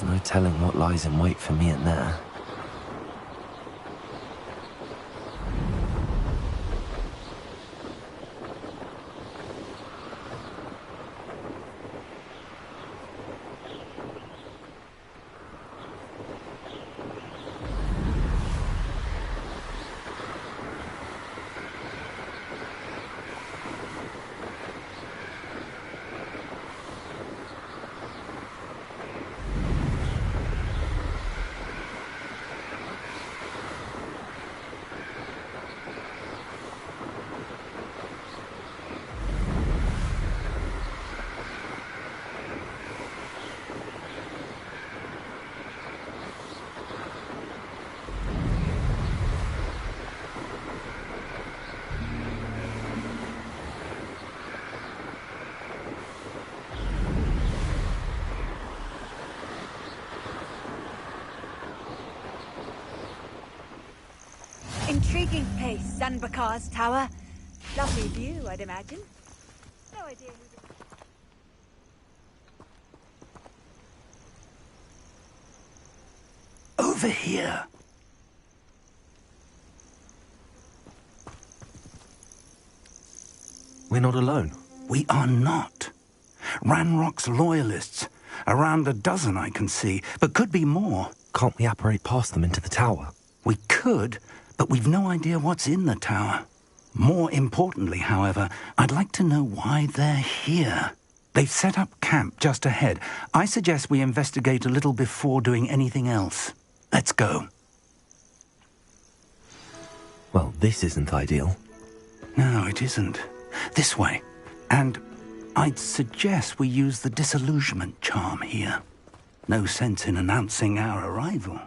There's no telling what lies in wait for me in there. Hey, Sanbakar's tower. Lovely view, I'd imagine. No idea who... Over here. We're not alone. We are not. Ranrock's loyalists. Around a dozen I can see, but could be more. Can't we apparate past them into the tower? We could, but we've no idea what's in the tower. More importantly, however, I'd like to know why they're here. They've set up camp just ahead. I suggest we investigate a little before doing anything else. Let's go. Well, this isn't ideal. No, it isn't. This way. And I'd suggest we use the disillusionment charm here. No sense in announcing our arrival.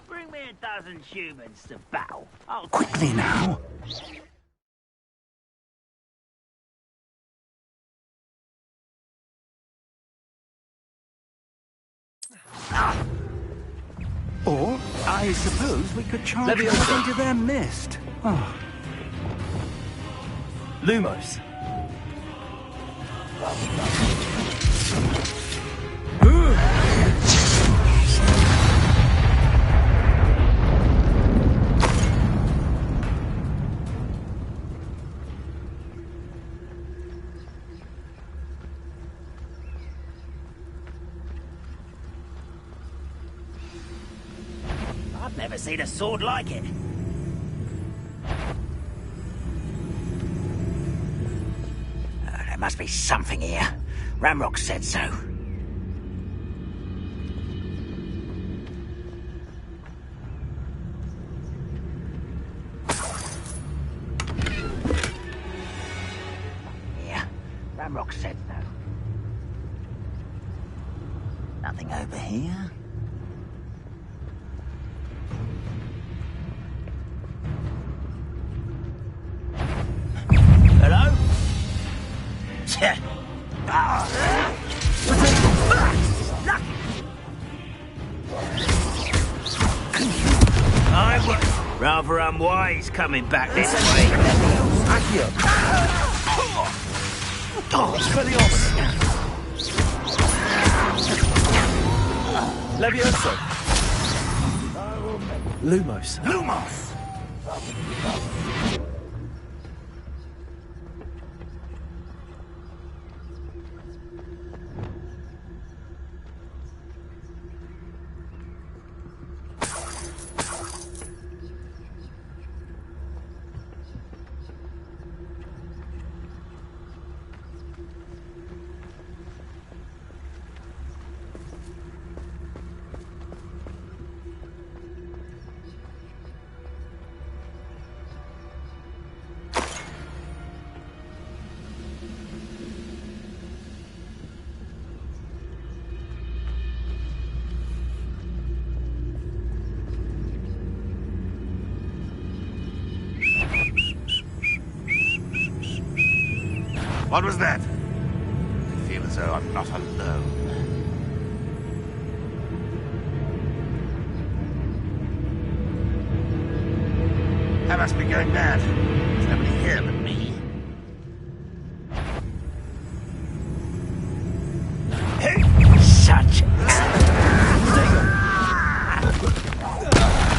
Bring me a dozen humans to battle. Quickly now. Or, I suppose we could charge right into their mist. Oh. Lumos. I've never seen a sword like it. There must be something here. Ranrock said so. Yeah, Ranrock said so. Nothing over here. Hello? I was rather unwise coming back this way. Accio. Levioso. Lumos. Lumos! What was that? I feel as though I'm not alone. I must be going mad. There's nobody here but me. Such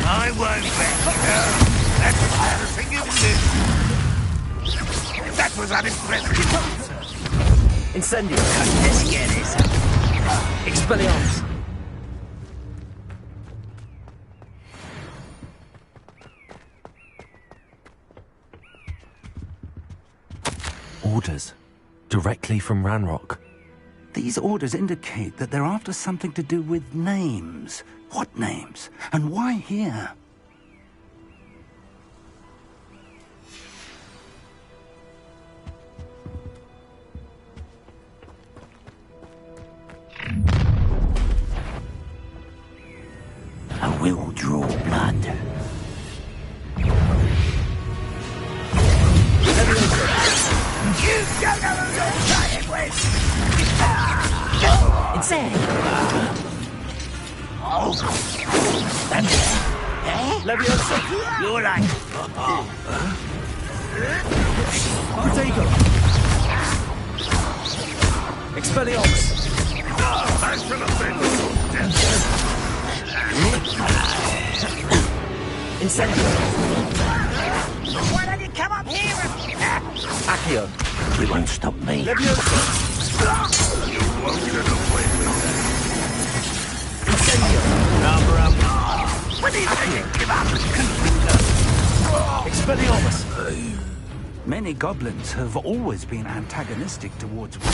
I won't let you go. That's embarrassing, isn't it? That was unimpressive. Incendio. Let's get this. Expelliarmus. Orders. Directly from Ranrock. These orders indicate that they're after something to do with names. What names? And why here? I will draw blood. You don't know who you're playing with! Insane. Oh! That's it. Eh? Leviosa! You're right. Protego! Expelliarmus! Thanks for the fence. Incendio! Why don't you come up here and... Accio! You won't stop me. Leviosa! You won't get away with Incendio! Number up. What do you think? Give up. Expelliarmus! Many goblins have always been antagonistic towards women.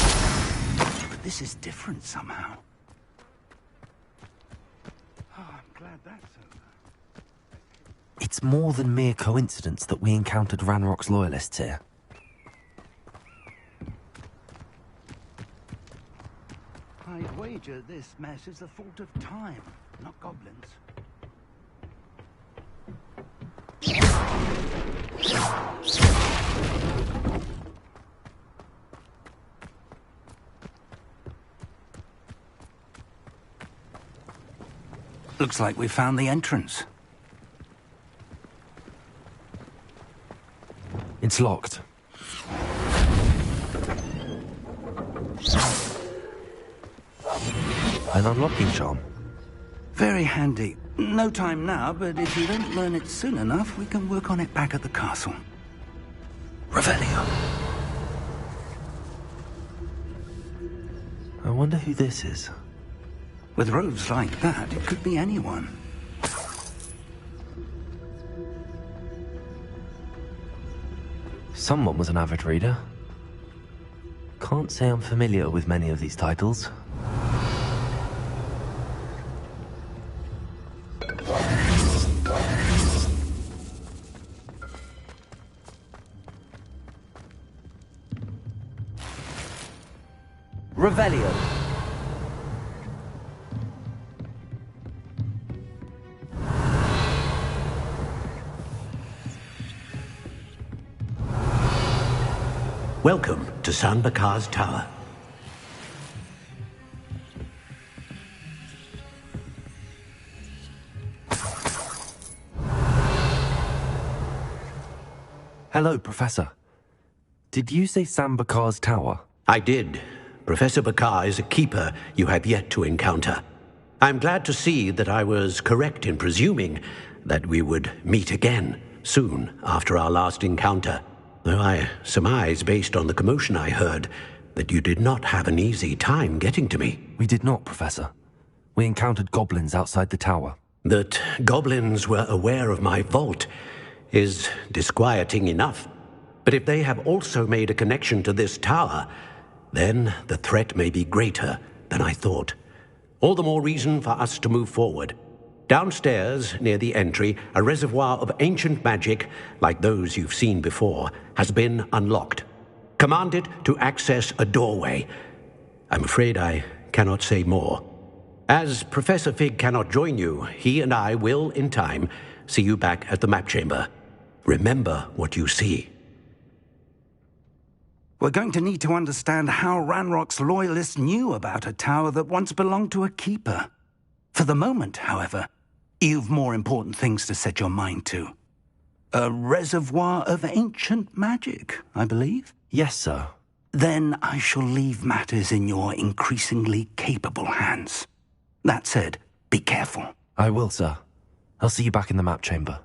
But this is different somehow. Oh, I'm glad that's over. It's more than mere coincidence that we encountered Ranrock's loyalists here. I'd wager this mess is the fault of time, not goblins. Looks like we found the entrance. It's locked. An unlocking charm. Very handy. No time now, but if you don't learn it soon enough, we can work on it back at the castle. Revelio. I wonder who this is. With robes like that, it could be anyone. Someone was an avid reader. Can't say I'm familiar with many of these titles. Revelio. Welcome to San Bakar's Tower. Hello, Professor. Did you say San Bakar's Tower? I did. Professor Bakar is a keeper you have yet to encounter. I'm glad to see that I was correct in presuming that we would meet again soon after our last encounter. Though I surmise, based on the commotion I heard, that you did not have an easy time getting to me. We did not, Professor. We encountered goblins outside the tower. That goblins were aware of my vault is disquieting enough. But if they have also made a connection to this tower, then the threat may be greater than I thought. All the more reason for us to move forward. Downstairs, near the entry, a reservoir of ancient magic, like those you've seen before, has been unlocked. Command it to access a doorway. I'm afraid I cannot say more. As Professor Fig cannot join you, he and I will, in time, see you back at the map chamber. Remember what you see. We're going to need to understand how Ranrock's loyalists knew about a tower that once belonged to a keeper. For the moment, however, you've more important things to set your mind to. A reservoir of ancient magic, I believe? Yes, sir. Then I shall leave matters in your increasingly capable hands. That said, be careful. I will, sir. I'll see you back in the map chamber.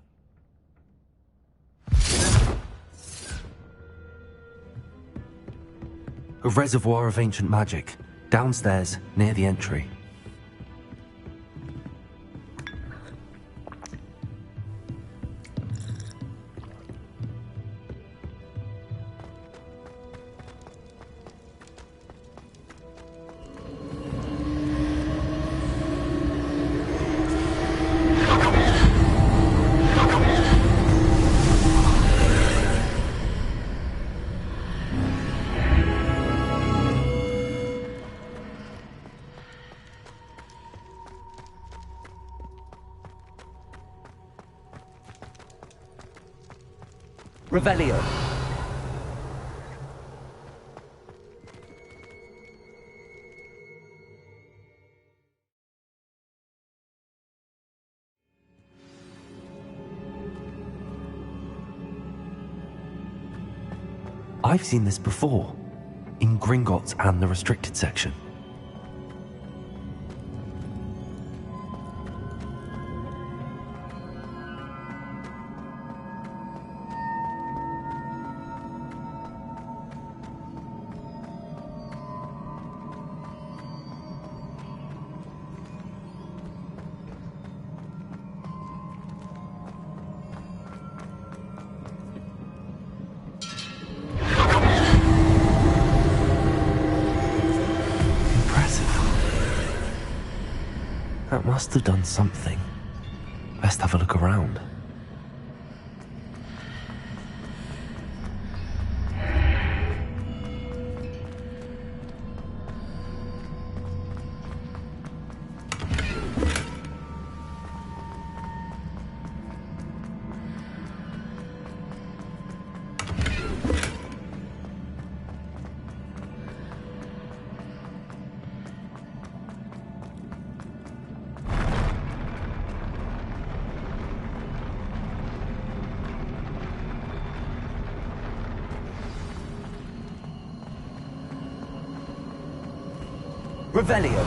A reservoir of ancient magic, downstairs, near the entry. Revelio. I've seen this before, in Gringotts and the restricted section. That must have done something. Best have a look around. Revelio.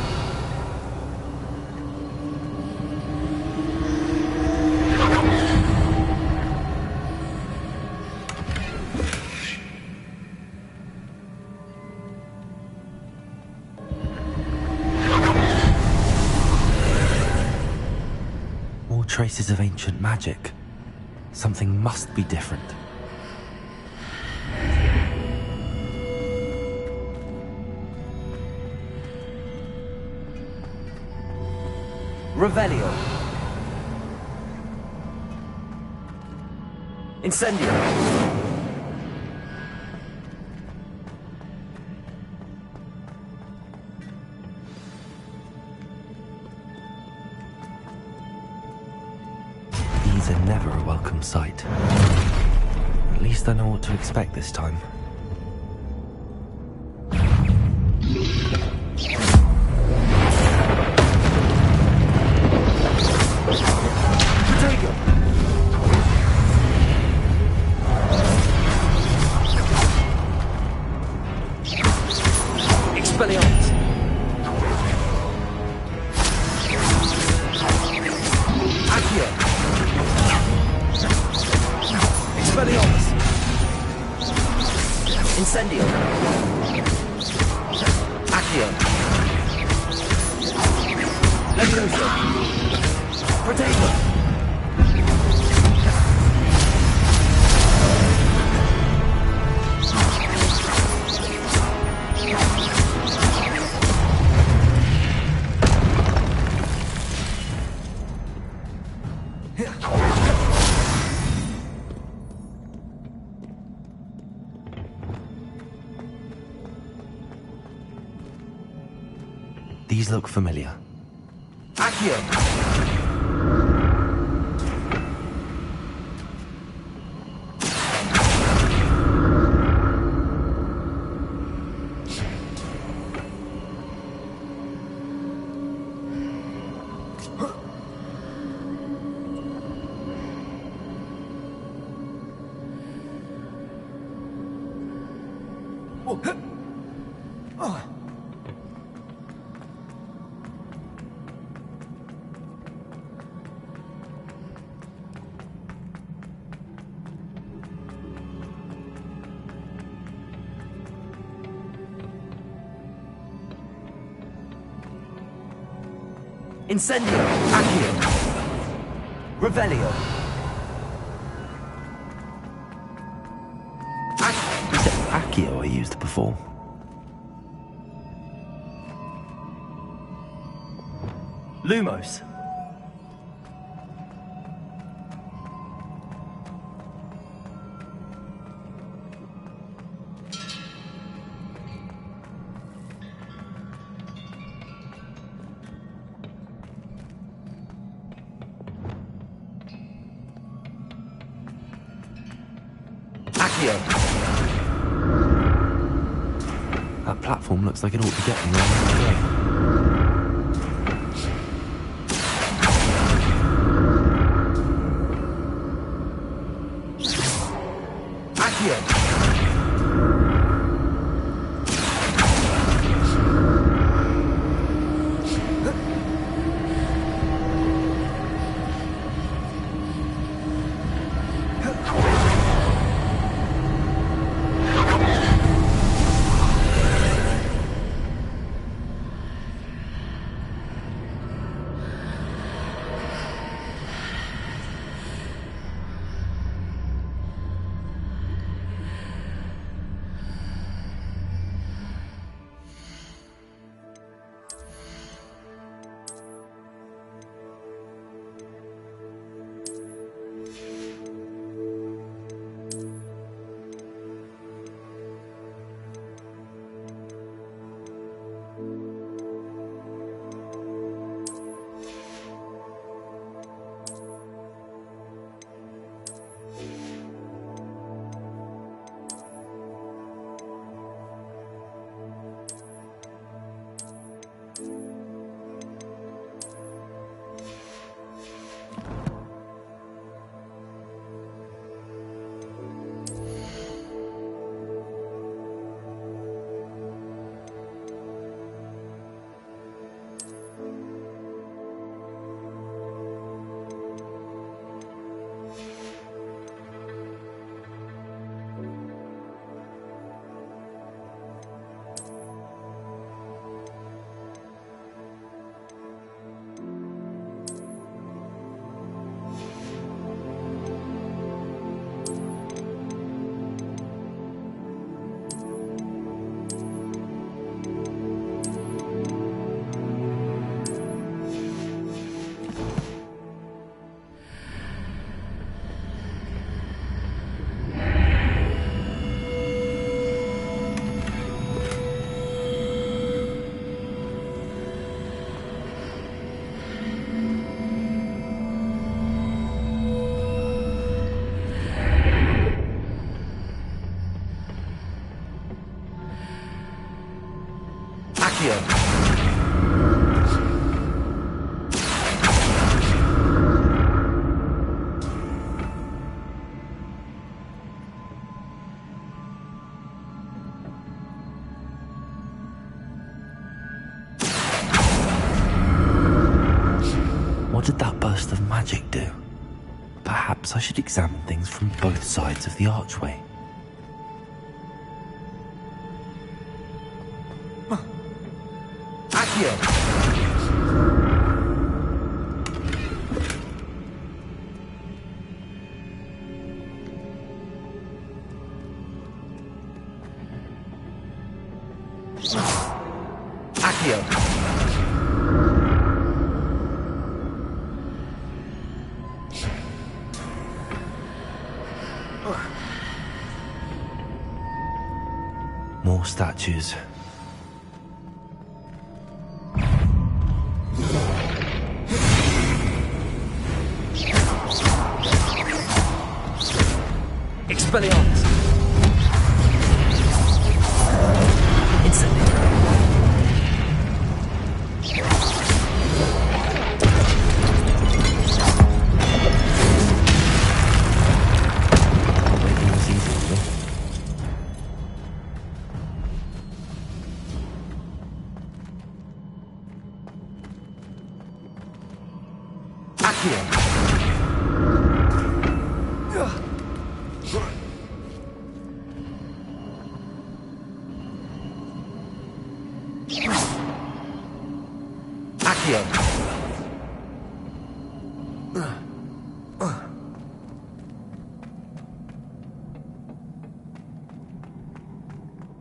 More traces of ancient magic. Something must be different. Revelio. Incendio. These are never a welcome sight. At least I know what to expect this time. Incendio. Accio. Levioso. Protego. These look familiar. Accio. Incendio. Accio. Revelio. Is it Accio I used before? Lumos. That platform looks like it ought to get me right. Accio. Accio. What did that burst of magic do? Perhaps I should examine things from both sides of the archway. Accio. Accio. More statues. Expelliarmus. Incendio. Making this easy for me. Accio. Accio.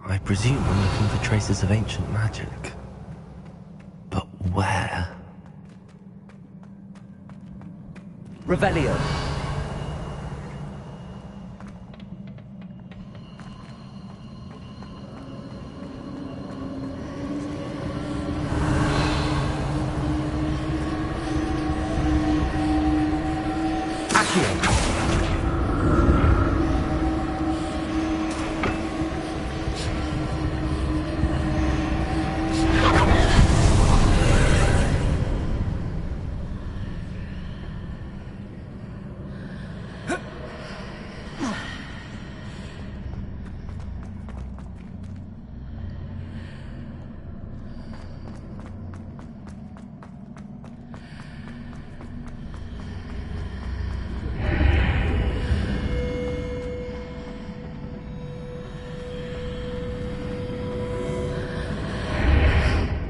I presume I'm looking for traces of ancient magic. But where? Revelio. Accio.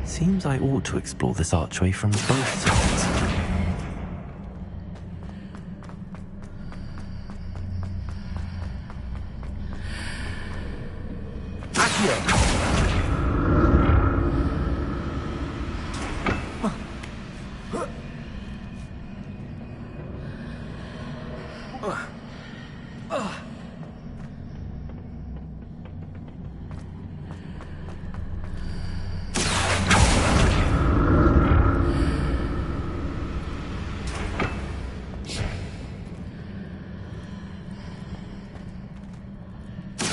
Seems I ought to explore this archway from both sides. Accio.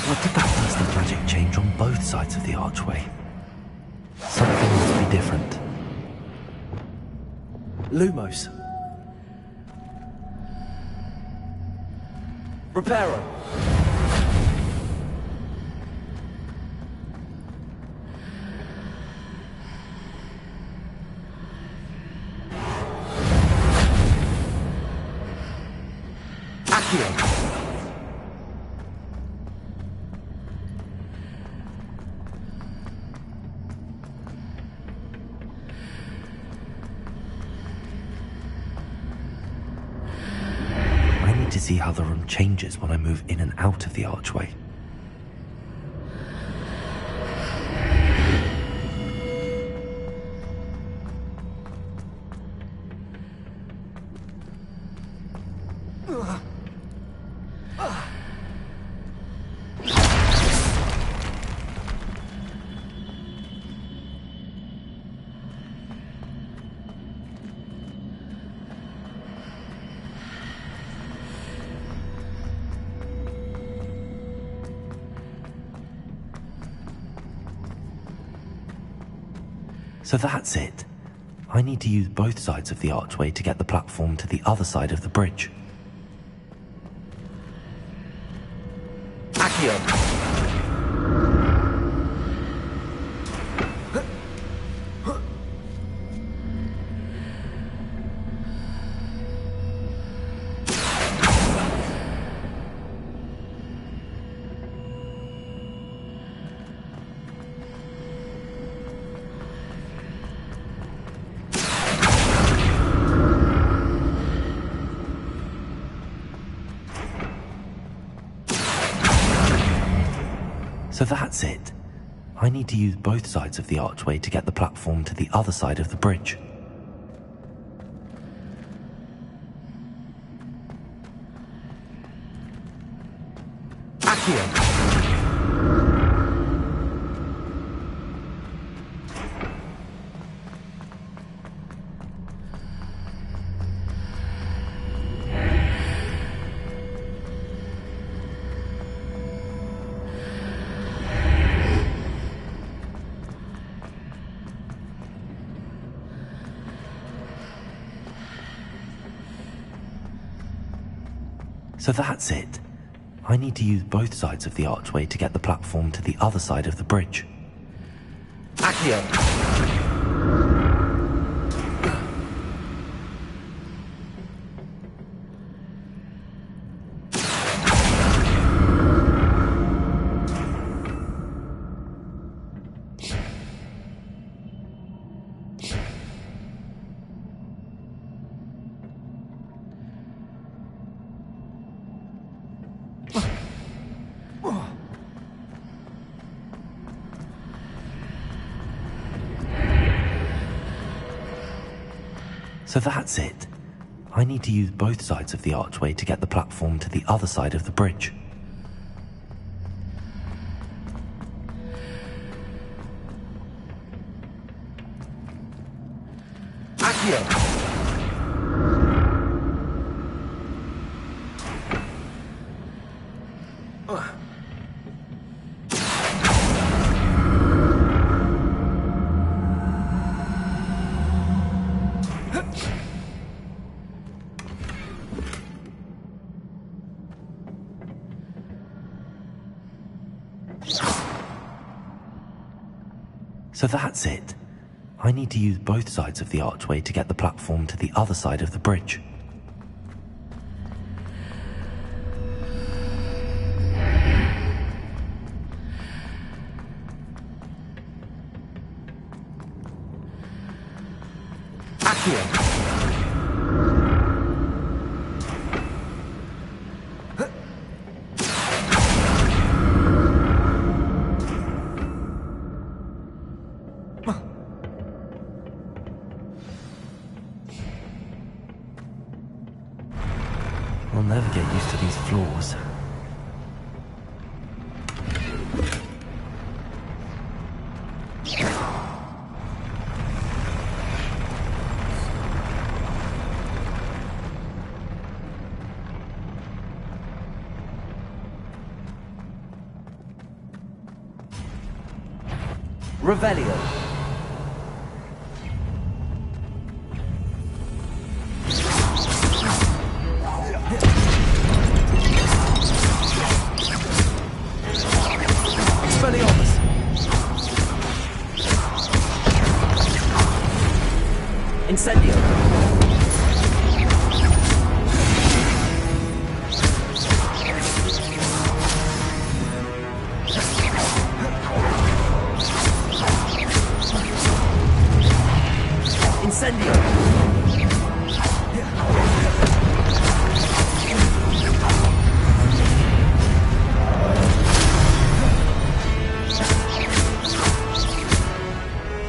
What did that burst of magic change on both sides of the archway? Something must be different. Lumos. Reparo. Accio. To see how the room changes when I move in and out of the archway. So that's it. I need to use both sides of the archway to get the platform to the other side of the bridge. Accio. So that's it. I need to use both sides of the archway to get the platform to the other side of the bridge. Accio. So that's it. I need to use both sides of the archway to get the platform to the other side of the bridge. Accio. So that's it. I need to use both sides of the archway to get the platform to the other side of the bridge. Accio. So that's it. I need to use both sides of the archway to get the platform to the other side of the bridge. Accio. I'll never get used to these floors. Revelio. Incendio. Incendio.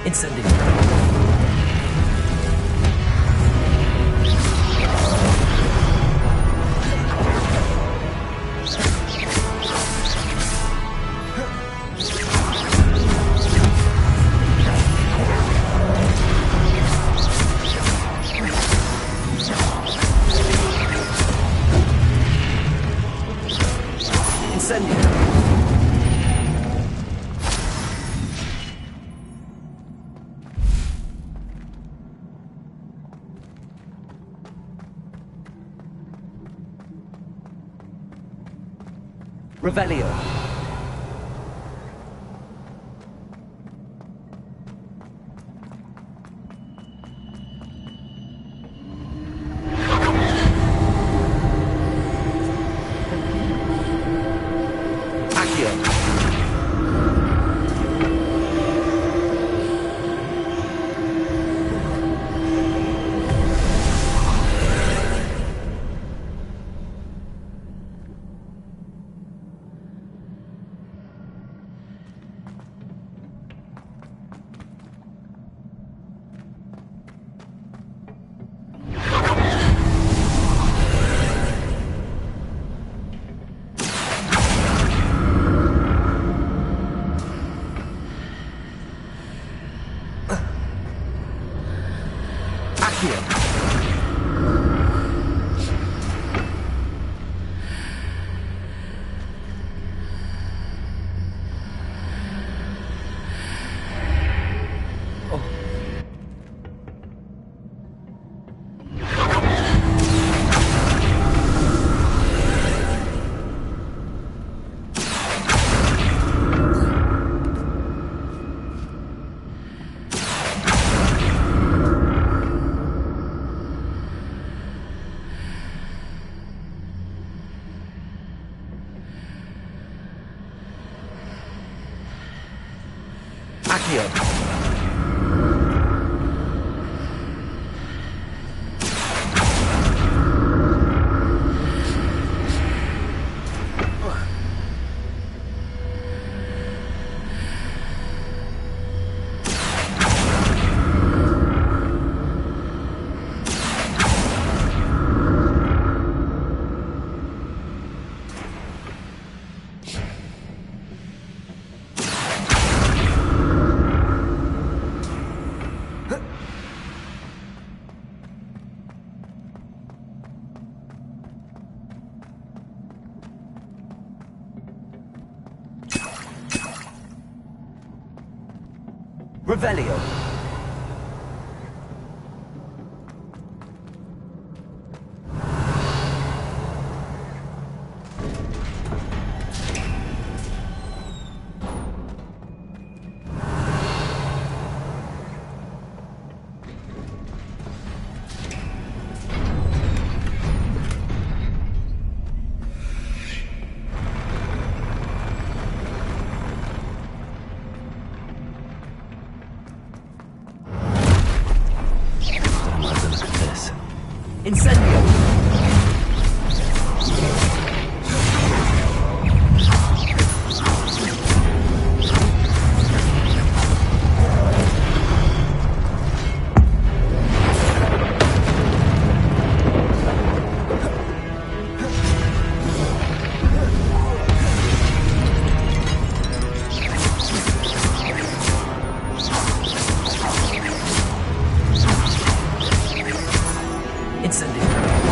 Incendio. Revelio. Revelio. Incendio! Incendio!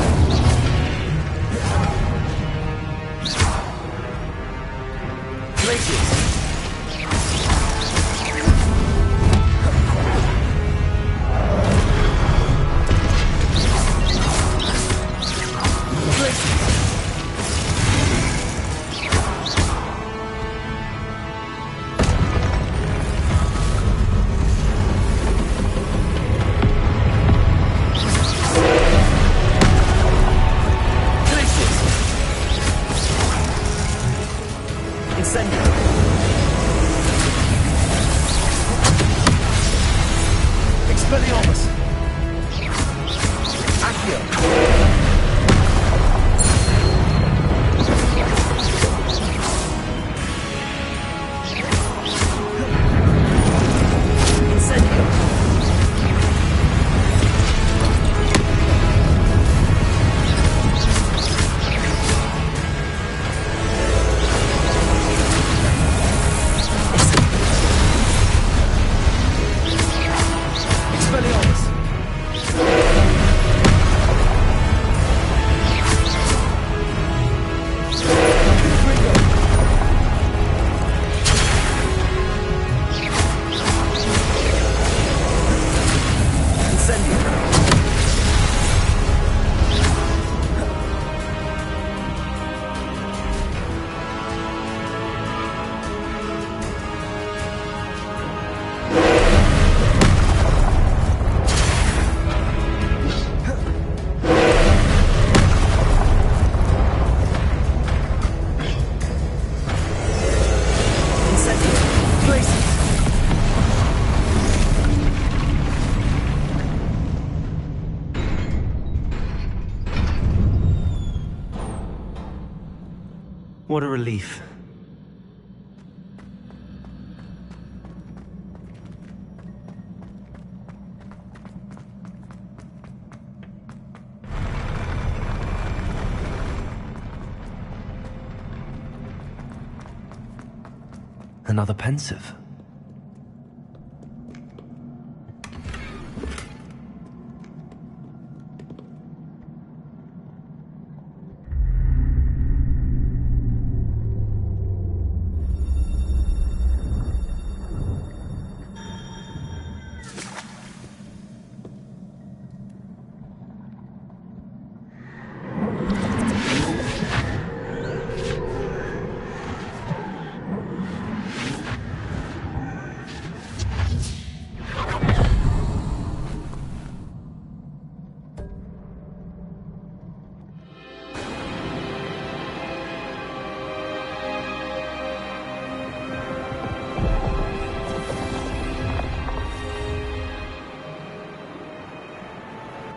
What a relief. Another pensive.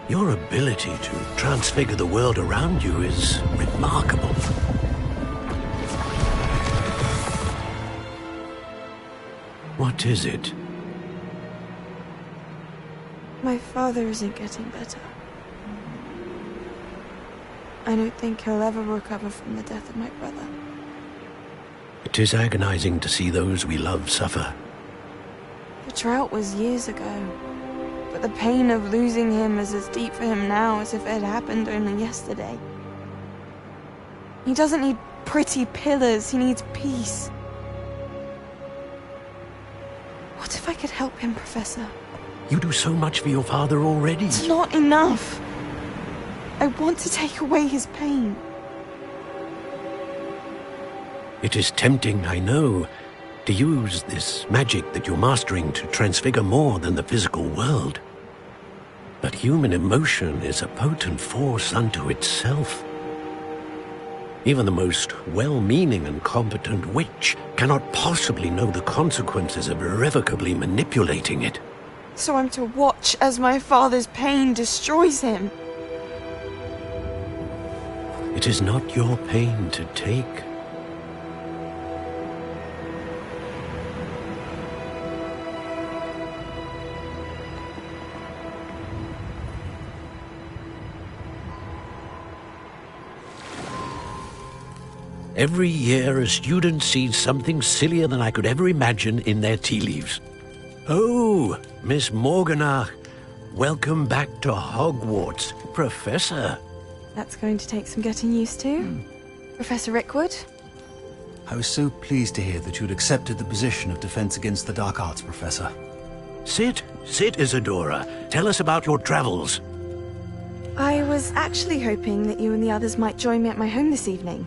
Your ability to transfigure the world around you is remarkable. What is it? My father isn't getting better. I don't think he'll ever recover from the death of my brother. It is agonizing to see those we love suffer. The drought was years ago, but the pain of losing him is as deep for him now as if it had happened only yesterday. He doesn't need pretty pillars, he needs peace. What if I could help him, Professor? You do so much for your father already. It's not enough. I want to take away his pain. It is tempting, I know, to use this magic that you're mastering to transfigure more than the physical world. But human emotion is a potent force unto itself. Even the most well-meaning and competent witch cannot possibly know the consequences of irrevocably manipulating it. So I'm to watch as my father's pain destroys him. It is not your pain to take. Every year, a student sees something sillier than I could ever imagine in their tea leaves. Oh, Miss Morganach, welcome back to Hogwarts, Professor. That's going to take some getting used to. Professor Rickwood? I was so pleased to hear that you'd accepted the position of Defense Against the Dark Arts, Professor. Sit, Isadora. Tell us about your travels. I was actually hoping that you and the others might join me at my home this evening.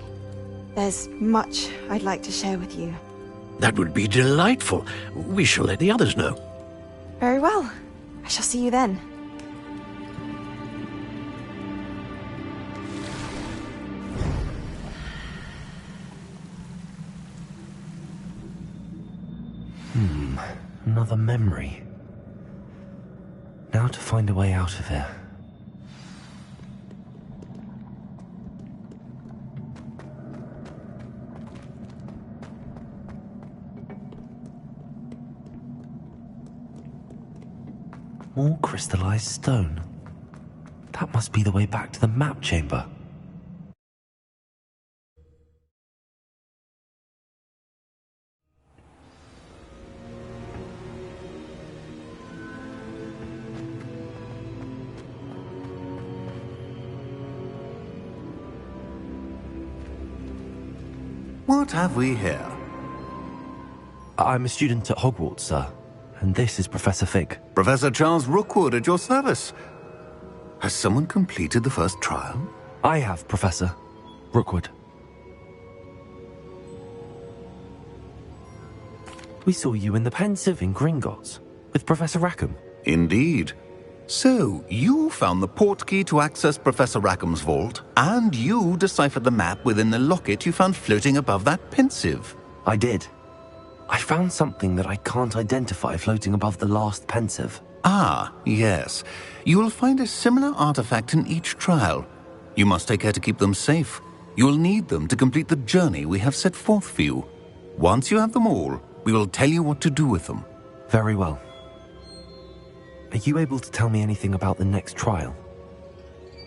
There's much I'd like to share with you. That would be delightful. We shall let the others know. Very well. I shall see you then. Another memory. Now to find a way out of here. More crystallized stone. That must be the way back to the map chamber. What have we here? I'm a student at Hogwarts, sir. And this is Professor Fig. Professor Charles Rookwood at your service. Has someone completed the first trial? I have, Professor Rookwood. We saw you in the Pensive in Gringotts, with Professor Rackham. Indeed. So, you found the portkey to access Professor Rackham's vault, and you deciphered the map within the locket you found floating above that Pensive. I did. I found something that I can't identify floating above the last Pensive. Ah, yes. You will find a similar artifact in each trial. You must take care to keep them safe. You'll need them to complete the journey we have set forth for you. Once you have them all, we will tell you what to do with them. Very well. Are you able to tell me anything about the next trial?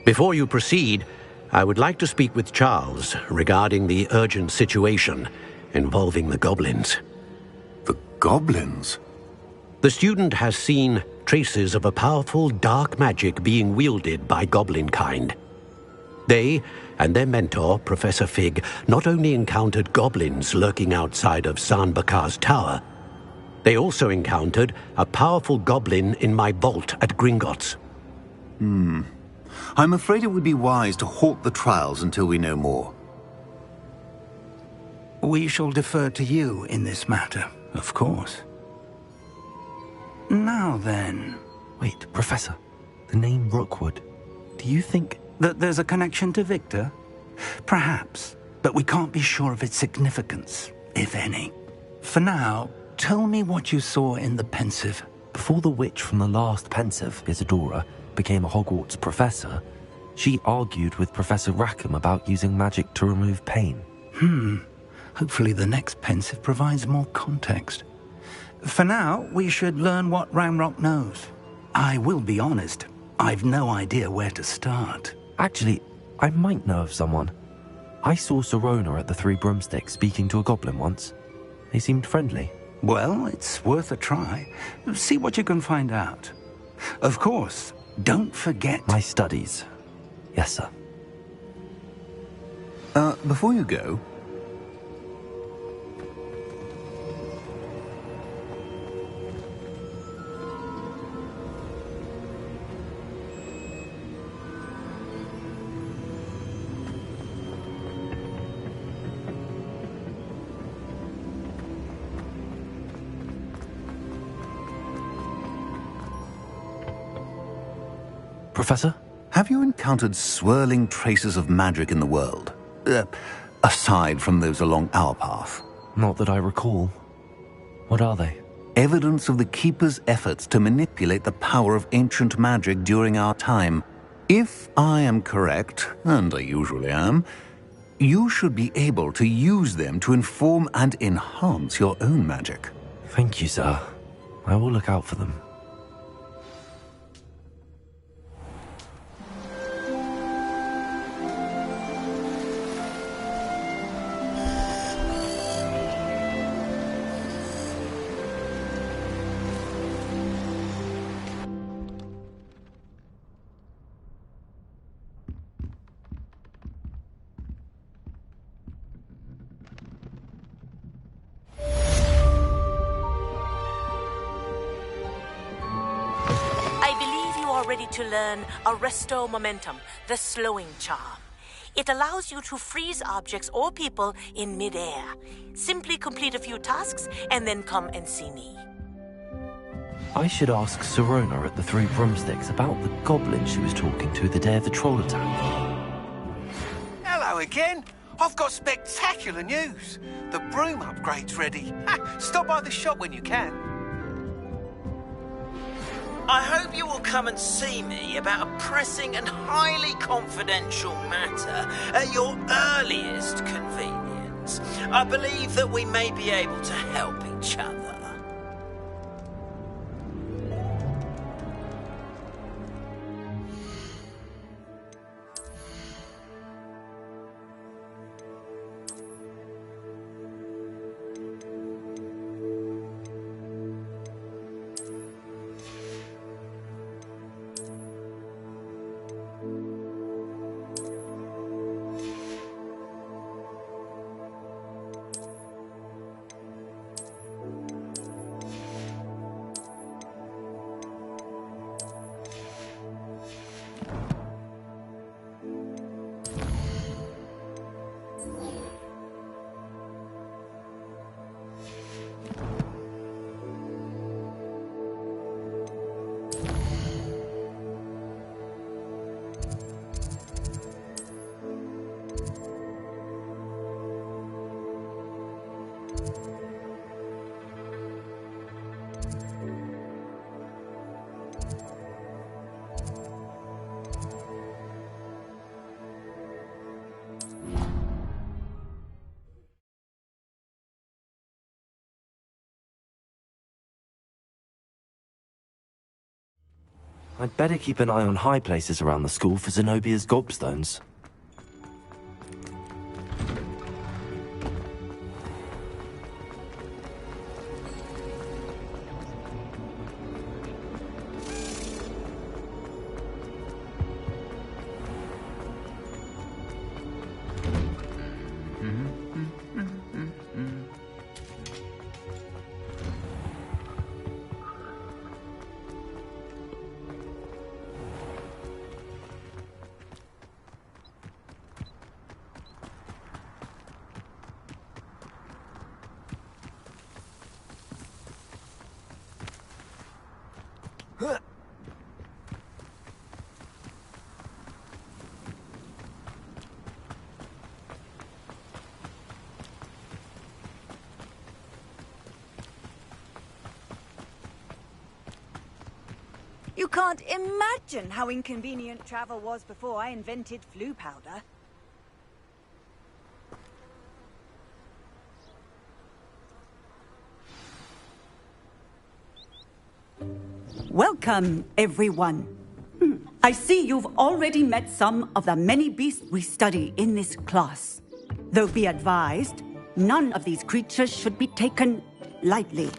Before you proceed, I would like to speak with Charles regarding the urgent situation involving the goblins. The goblins? The student has seen traces of a powerful dark magic being wielded by goblin kind. They and their mentor, Professor Fig, not only encountered goblins lurking outside of San Bakar's tower, they also encountered a powerful goblin in my vault at Gringotts. I'm afraid it would be wise to halt the trials until we know more. We shall defer to you in this matter, of course. Now then... Wait, Professor. The name Rookwood. Do you think... that there's a connection to Victor? Perhaps, but we can't be sure of its significance, if any. For now, tell me what you saw in the Pensive. Before the witch from the last Pensive, Isadora, became a Hogwarts professor, she argued with Professor Rackham about using magic to remove pain. Hopefully the next Pensive provides more context. For now, we should learn what Ramrock knows. I will be honest, I've no idea where to start. Actually, I might know of someone. I saw Sirona at the Three Broomsticks speaking to a goblin once. They seemed friendly. Well, it's worth a try. See what you can find out. Of course, don't forget... My studies. Yes, sir. Before you go... Professor? Have you encountered swirling traces of magic in the world? Aside from those along our path? Not that I recall. What are they? Evidence of the Keeper's efforts to manipulate the power of ancient magic during our time. If I am correct, and I usually am, you should be able to use them to inform and enhance your own magic. Thank you, sir. I will look out for them. Ready to learn Arresto Momentum, the slowing charm. It allows you to freeze objects or people in midair. Simply complete a few tasks and then come and see me. I should ask Sirona at the Three Broomsticks about the goblin she was talking to the day of the troll attack. Hello again. I've got spectacular news. The broom upgrade's ready. Stop by the shop when you can. I hope you will come and see me about a pressing and highly confidential matter at your earliest convenience. I believe that we may be able to help each other. I'd better keep an eye on high places around the school for Zenobia's gobstones. You can't imagine how inconvenient travel was before I invented flu powder. Welcome, everyone. I see you've already met some of the many beasts we study in this class. Though be advised, none of these creatures should be taken lightly.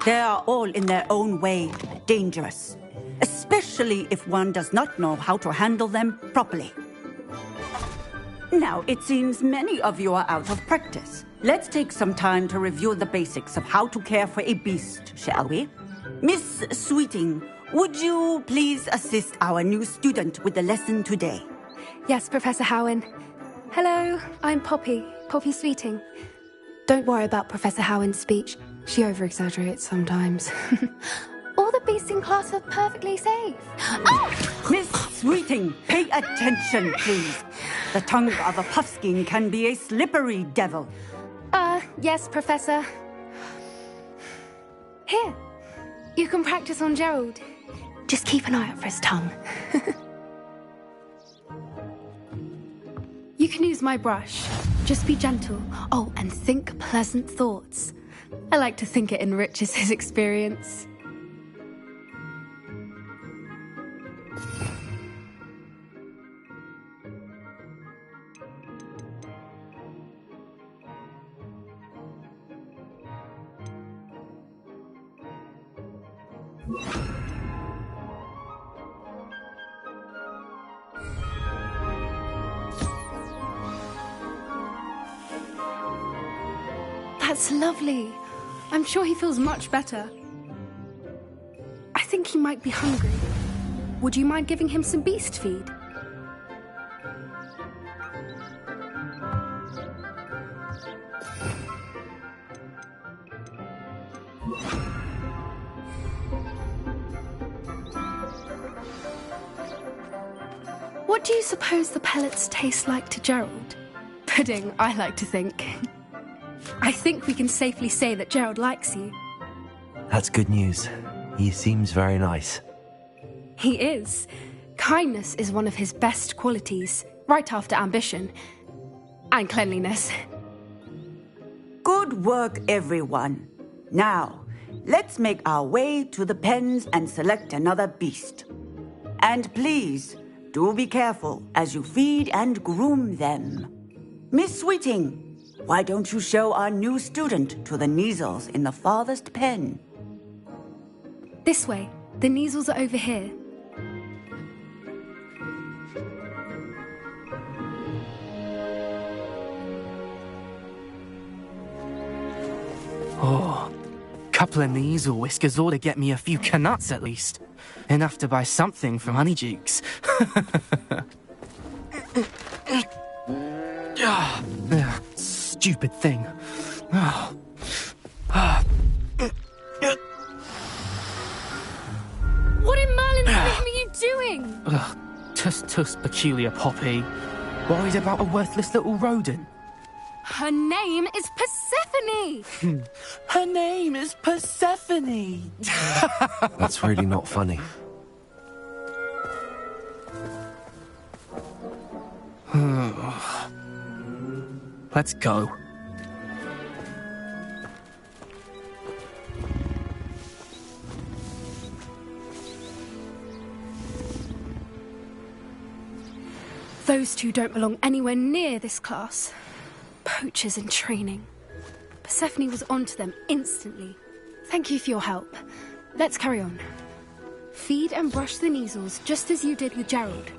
They are all in their own way dangerous, especially if one does not know how to handle them properly. Now, it seems many of you are out of practice. Let's take some time to review the basics of how to care for a beast, shall we? Miss Sweeting, would you please assist our new student with the lesson today? Yes, Professor Howen. Hello, I'm Poppy Sweeting. Don't worry about Professor Howen's speech. She over-exaggerates sometimes. All the beasts in class are perfectly safe. Oh! Miss Sweeting, pay attention, please. The tongue of a puffskein can be a slippery devil. Yes, Professor. Here, you can practice on Gerald. Just keep an eye out for his tongue. You can use my brush. Just be gentle. Oh, and think pleasant thoughts. I like to think it enriches his experience. That's lovely. I'm sure he feels much better. I think he might be hungry. Would you mind giving him some beast feed? What do you suppose the pellets taste like to Gerald? Pudding, I like to think. I think we can safely say that Gerald likes you. That's good news. He seems very nice. He is. Kindness is one of his best qualities, right after ambition. And cleanliness. Good work, everyone. Now, let's make our way to the pens and select another beast. And please, do be careful as you feed and groom them. Miss Sweeting, why don't you show our new student to the Kneazles in the farthest pen? This way. The Kneazles are over here. Oh, couple of Kneazle whiskers ought to get me a few canuts at least. Enough to buy something from Honeydukes. Stupid thing. What in Merlin's name are you doing? Tuss, peculiar Poppy. Worried about a worthless little rodent? Her name is Persephone! Her name is Persephone! That's really not funny. Let's go. Those two don't belong anywhere near this class. Poachers in training. Persephone was onto them instantly. Thank you for your help. Let's carry on. Feed and brush the measles just as you did with Gerald.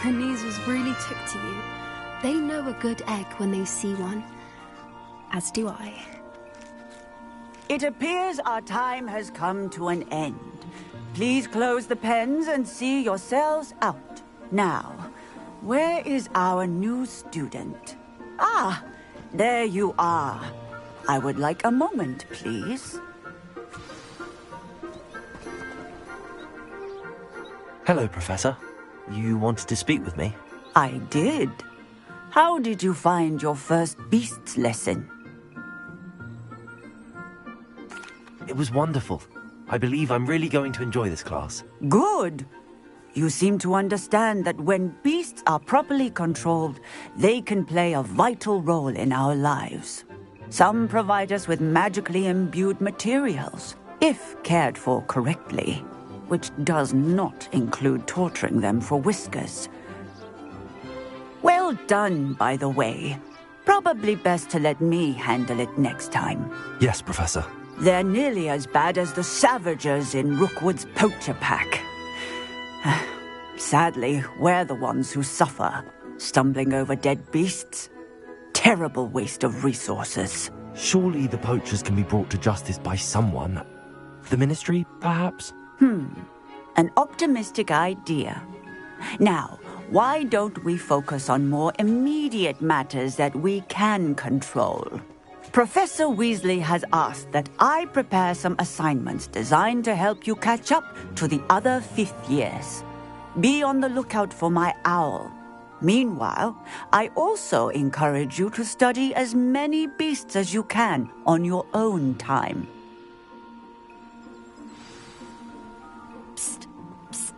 The measles really took to you. They know a good egg when they see one. As do I. It appears our time has come to an end. Please close the pens and see yourselves out. Now, where is our new student? Ah, there you are. I would like a moment, please. Hello, Professor. You wanted to speak with me? I did. How did you find your first beasts lesson? It was wonderful. I believe I'm really going to enjoy this class. Good. You seem to understand that when beasts are properly controlled, they can play a vital role in our lives. Some provide us with magically imbued materials, if cared for correctly, which does not include torturing them for whiskers. Well done, by the way. Probably best to let me handle it next time. Yes, Professor. They're nearly as bad as the Savagers in Rookwood's poacher pack. Sadly, we're the ones who suffer, stumbling over dead beasts. Terrible waste of resources. Surely the poachers can be brought to justice by someone. The Ministry, perhaps? An optimistic idea. Now, why don't we focus on more immediate matters that we can control? Professor Weasley has asked that I prepare some assignments designed to help you catch up to the other fifth years. Be on the lookout for my owl. Meanwhile, I also encourage you to study as many beasts as you can on your own time. Psst, psst.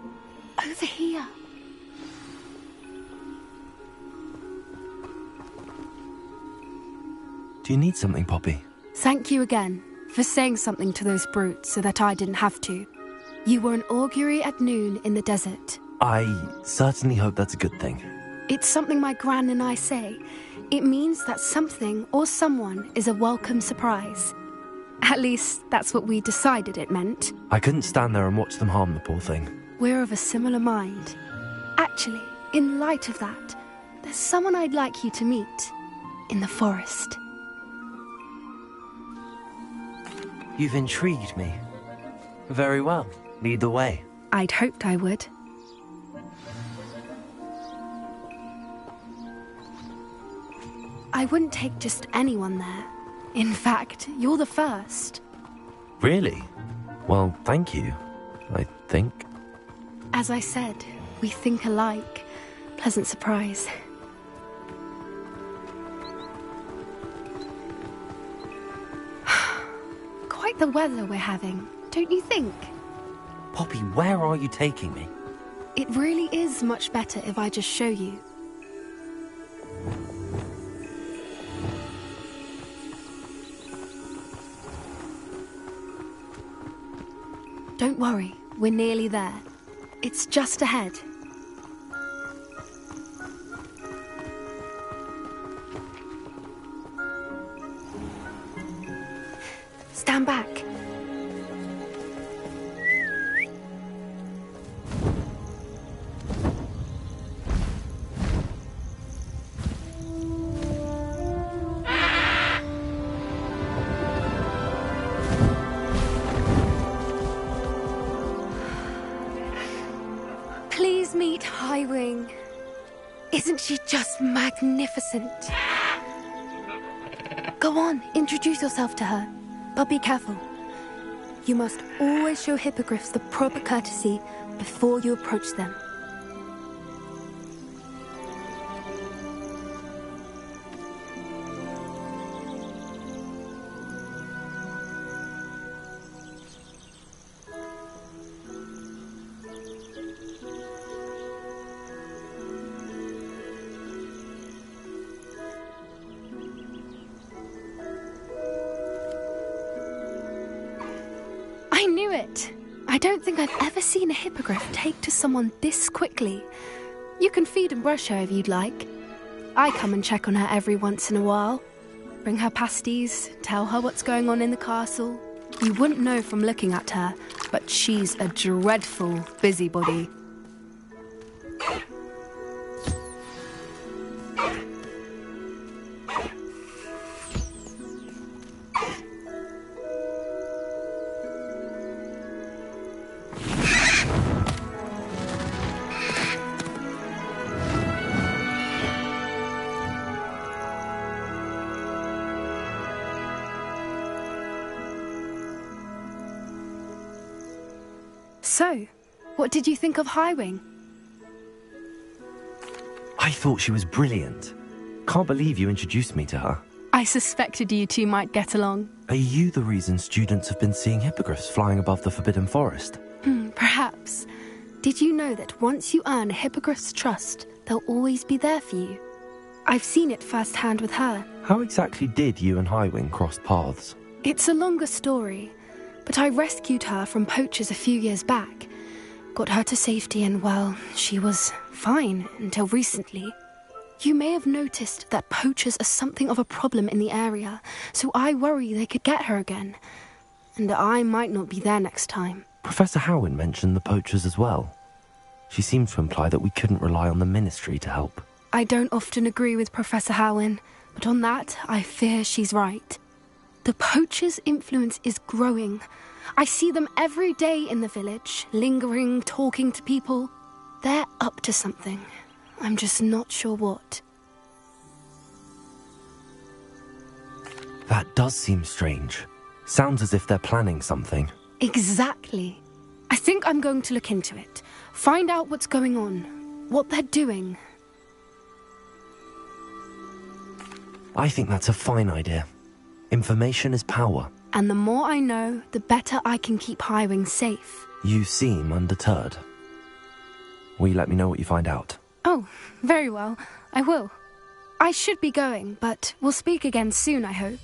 Over here. Do you need something, Poppy? Thank you again for saying something to those brutes so that I didn't have to. You were an augury at noon in the desert. I certainly hope that's a good thing. It's something my gran and I say. It means that something or someone is a welcome surprise. At least, that's what we decided it meant. I couldn't stand there and watch them harm the poor thing. We're of a similar mind. Actually, in light of that, there's someone I'd like you to meet. In the forest. You've intrigued me. Very well. Lead the way. I'd hoped I would. I wouldn't take just anyone there. In fact, you're the first. Really? Well, thank you, I think. As I said, we think alike. Pleasant surprise. Quite the weather we're having, don't you think? Poppy, where are you taking me? It really is much better if I just show you. Don't worry, we're nearly there. It's just ahead. Stand back. Please meet Highwing. Isn't she just magnificent? Go on, introduce yourself to her. But be careful. You must always show hippogriffs the proper courtesy before you approach them. I don't think I've ever seen a hippogriff take to someone this quickly. You can feed and brush her if you'd like. I come and check on her every once in a while. Bring her pasties, tell her what's going on in the castle. You wouldn't know from looking at her, but she's a dreadful busybody. So, what did you think of Highwing? I thought she was brilliant. Can't believe you introduced me to her. I suspected you two might get along. Are you the reason students have been seeing hippogriffs flying above the Forbidden Forest? Perhaps. Did you know that once you earn a hippogriff's trust, they'll always be there for you? I've seen it firsthand with her. How exactly did you and Highwing cross paths? It's a longer story, but I rescued her from poachers a few years back. Got her to safety and, well, she was fine until recently. You may have noticed that poachers are something of a problem in the area, so I worry they could get her again. And I might not be there next time. Professor Howin mentioned the poachers as well. She seemed to imply that we couldn't rely on the Ministry to help. I don't often agree with Professor Howin, but on that, I fear she's right. The poachers' influence is growing. I see them every day in the village, lingering, talking to people. They're up to something. I'm just not sure what. That does seem strange. Sounds as if they're planning something. Exactly. I think I'm going to look into it. Find out what's going on, what they're doing. I think that's a fine idea. Information is power. And the more I know, the better I can keep Highwing safe. You seem undeterred. Will you let me know what you find out? Oh, very well. I will. I should be going, but we'll speak again soon, I hope.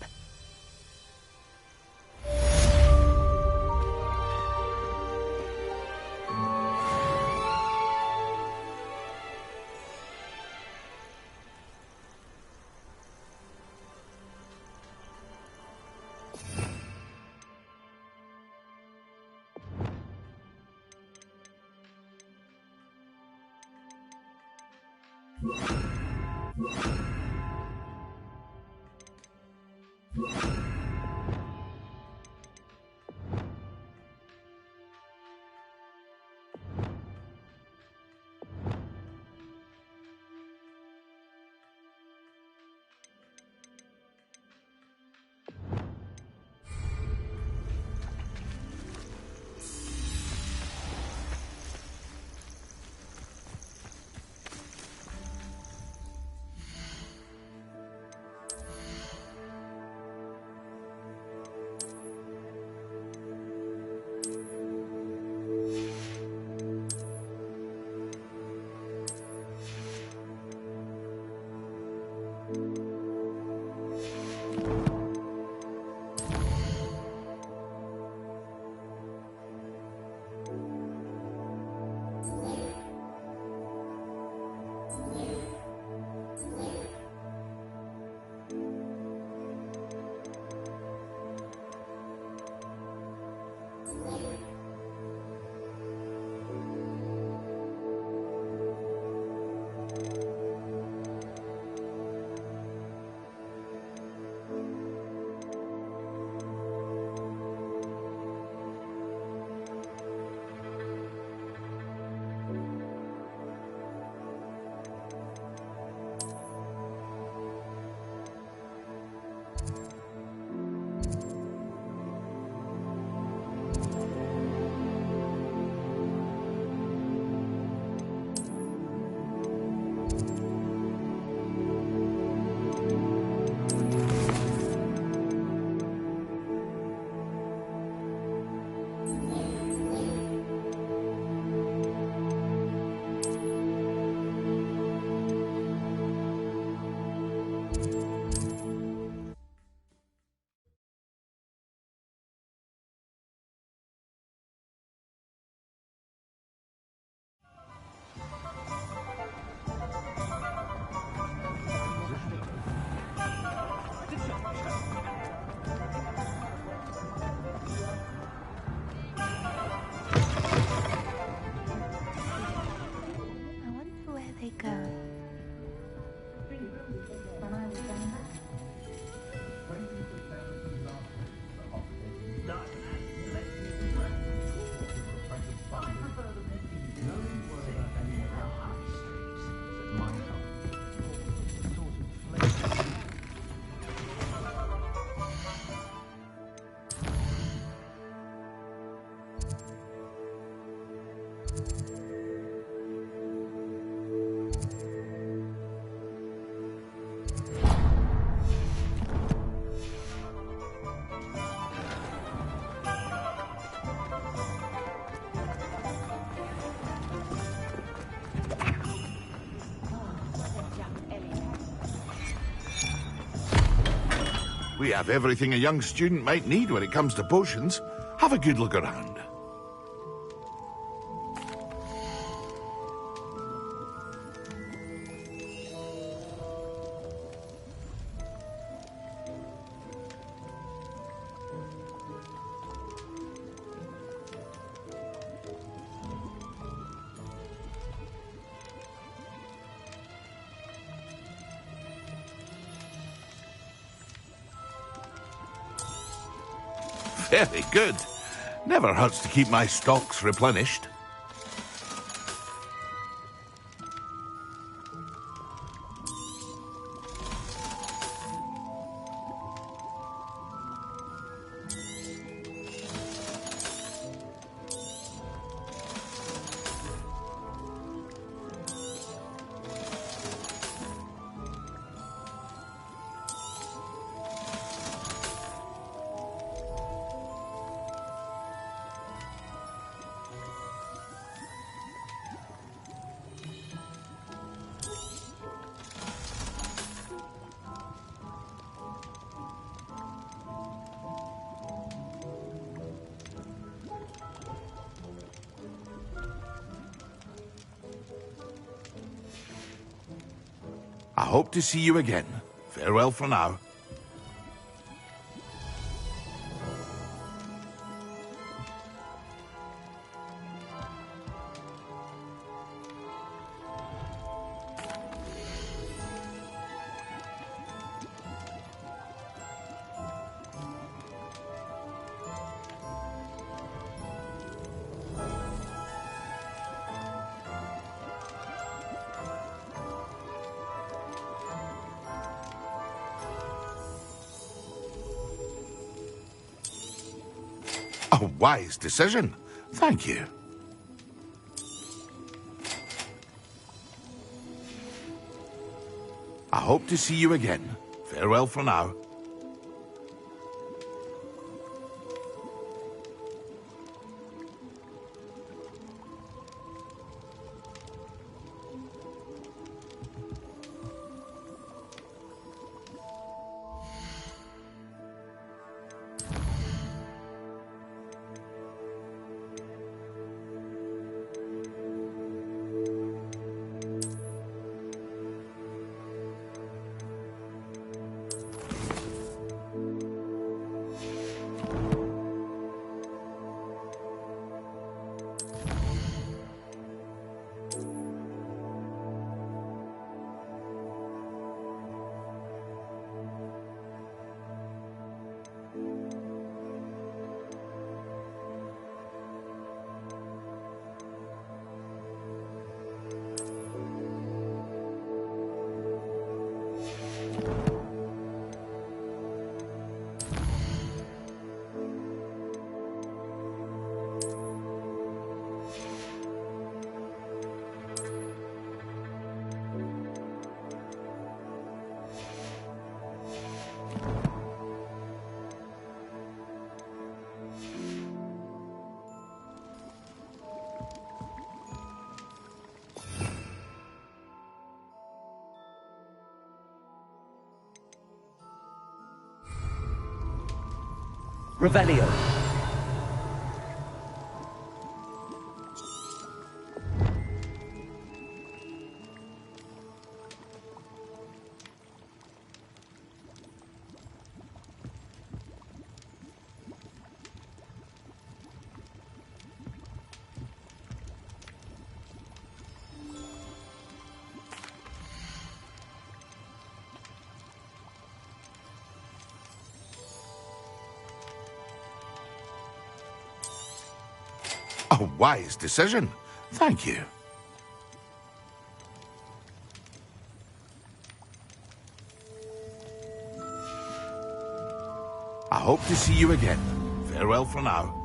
We have everything a young student might need when it comes to potions. Have a good look around. Very good. Never hurts to keep my stocks replenished. I hope to see you again. Farewell for now. A wise decision. Thank you. I hope to see you again. Farewell for now. Revelio. A wise decision. Thank you. I hope to see you again. Farewell for now.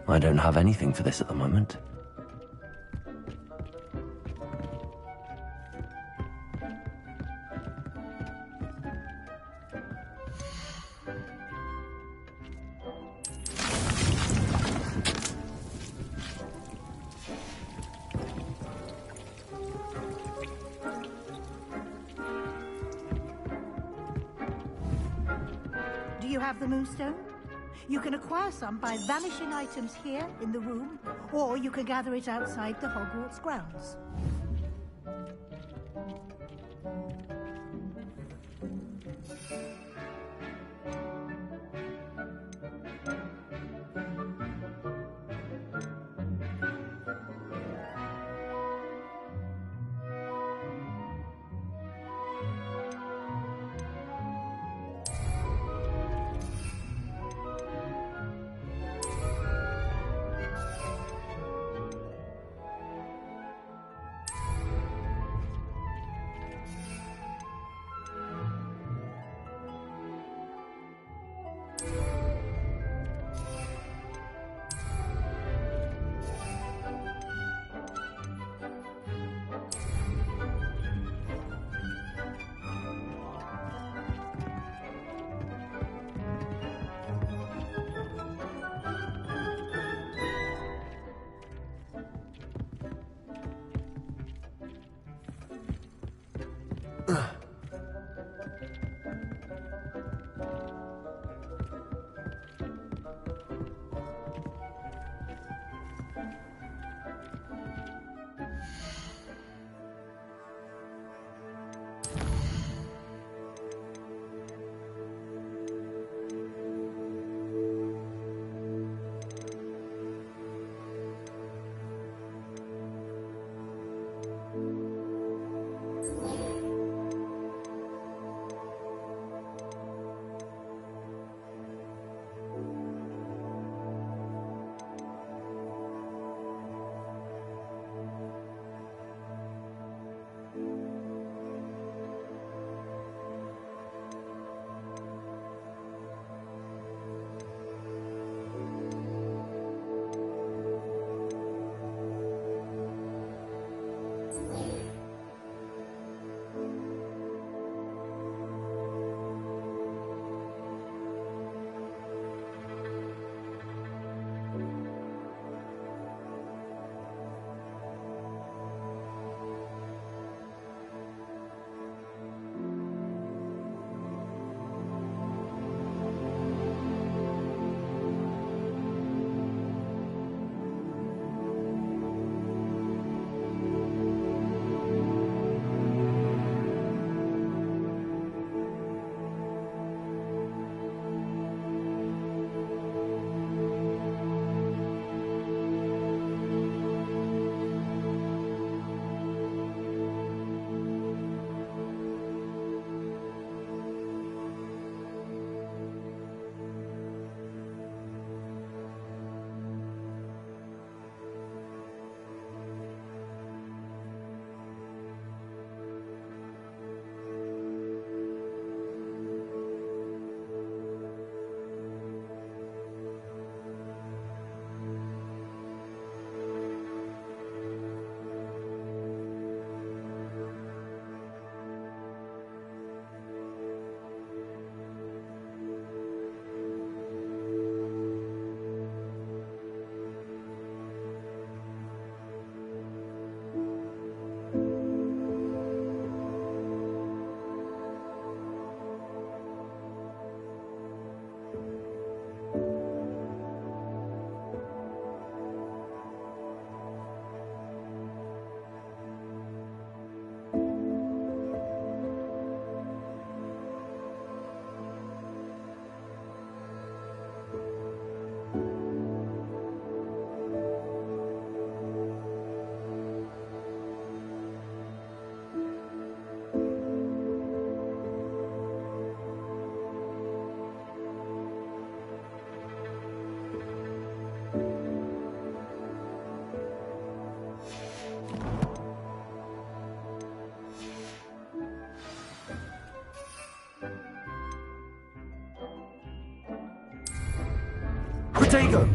I don't have anything for this at the moment. Do you have the moonstone? You can acquire some by vanishing items here in the room, or you can gather it outside the Hogwarts grounds. Protego!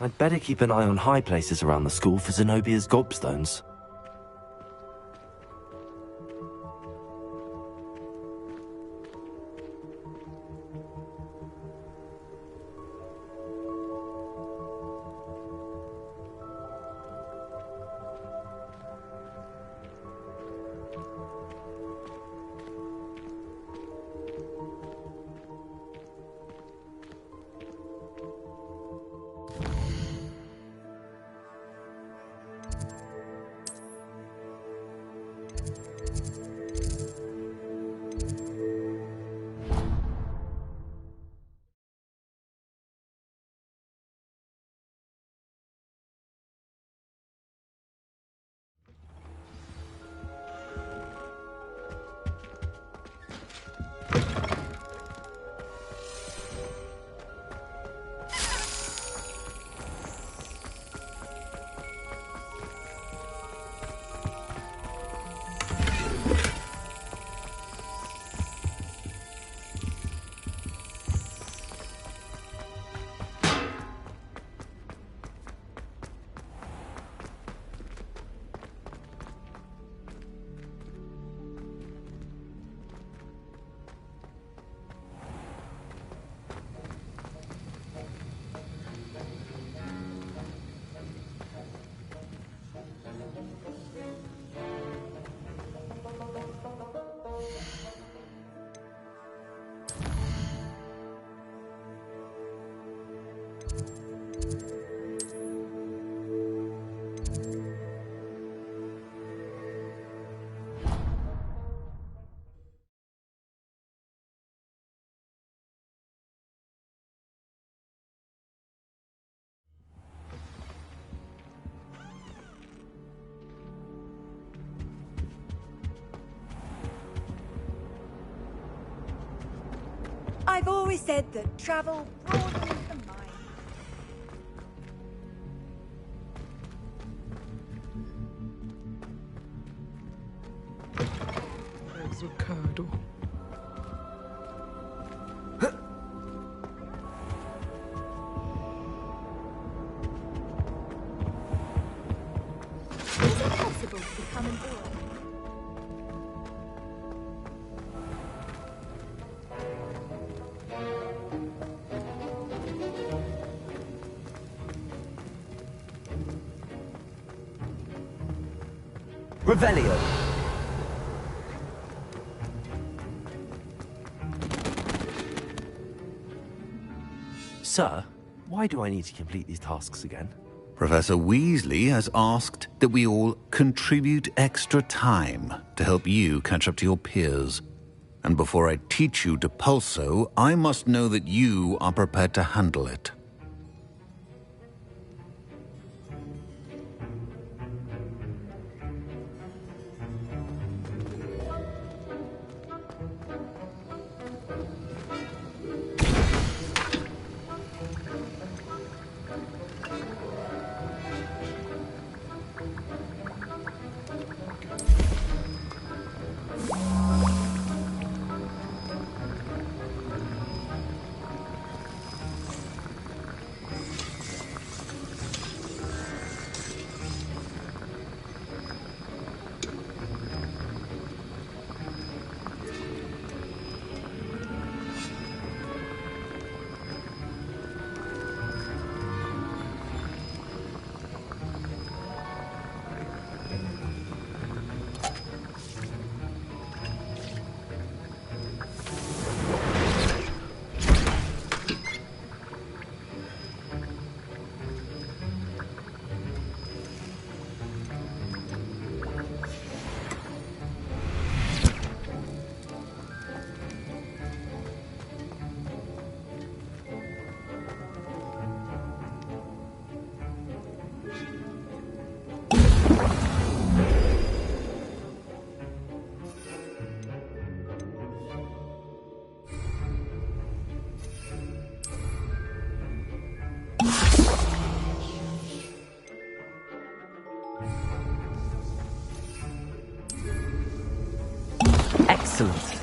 I'd better keep an eye on high places around the school for Zenobia's gobstones. I've always said that travel broadens the mind. There's Ricardo. Is it possible to become an aura? Revelio. Sir, why do I need to complete these tasks again? Professor Weasley has asked that we all contribute extra time to help you catch up to your peers. And before I teach you Depulso, I must know that you are prepared to handle it. Excellent.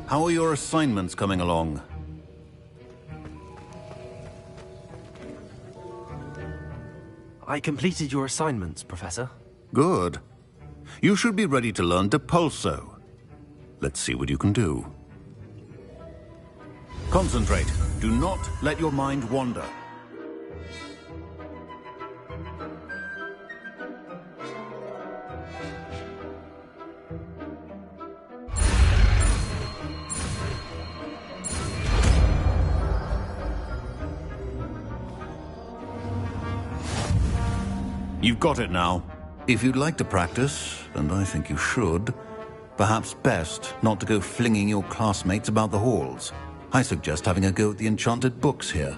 How are your assignments coming along? I completed your assignments, Professor. Good. You should be ready to learn Depulso. Let's see what you can do. Concentrate. Do not let your mind wander. You've got it now. If you'd like to practice, and I think you should, perhaps best not to go flinging your classmates about the halls. I suggest having a go at the enchanted books here.